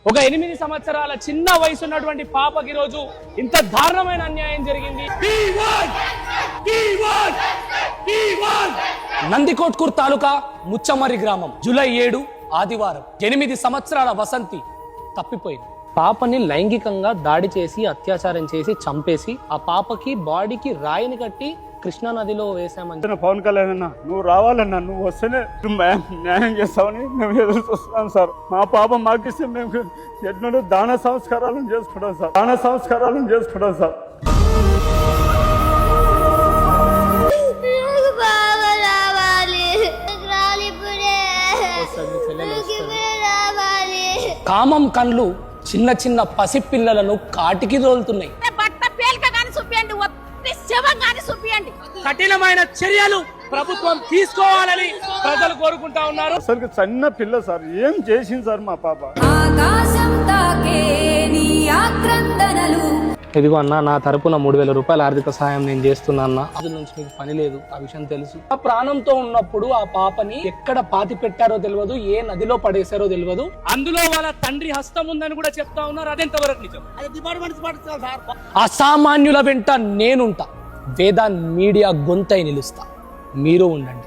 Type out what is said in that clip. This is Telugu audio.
ఒక 8 సంవత్సరాల చిన్న వయసు ఉన్నటువంటి పాపకి రోజు ఇంత దారుణమైన అన్యాయం జరిగింది. నందికోట్కూర్ తాలూకా ముచ్చమర్రి గ్రామం, జూలై 7 ఆదివారం. 8 సంవత్సరాల వసంతి తప్పిపోయింది. పాపని లైంగికంగా దాడి చేసి అత్యాచారం చేసి చంపేసి ఆ పాపకి బాడీకి రాయిని కట్టి కృష్ణా నదిలో వేసామని. పవన్ కళ్యాణ్ అన్న, నువ్వు రావాలన్నా, నువ్వు వస్తేనే న్యాయం చేస్తామని మేము ఎదురు చూస్తున్నాం సార్. మా పాప మాకిస్తే మేము ఎన్నడూ దాన సంస్కారాలను చేసుకుంటాం సార్. కామం కళ్ళు చిన్న చిన్న పసిపిల్లలను కాటికి తోలుతున్నాయి. కఠినమైన చర్యలు ప్రభుత్వం తీసుకోవాలని ప్రజలు కోరుకుంటా ఉన్నారు. అసలు చిన్న పిల్ల సార్, ఏం చేసింది సార్ మా పాప? ఇదిగో అన్న, నా తరపున 3,000 రూపాయల ఆర్థిక సహాయం నేను చేస్తున్నా అన్న. అది నుంచి మీకు పని లేదు, ఆ విషయం తెలుసు. ఆ ప్రాణంతో ఉన్నప్పుడు ఆ పాపని ఎక్కడ పాతి పెట్టారో తెలియదు, ఏ నదిలో పడేశారో తెలియదు. అందులో వాళ్ళ తండ్రి హస్తం ఉందని కూడా చెప్తా ఉన్నారు. అదెంతవరకు నిజం? అసామాన్యుల వెంట నేనుంటా, వేదాన్ మీడియా గొంతై నిలుస్తా, మీరు ఉండండి.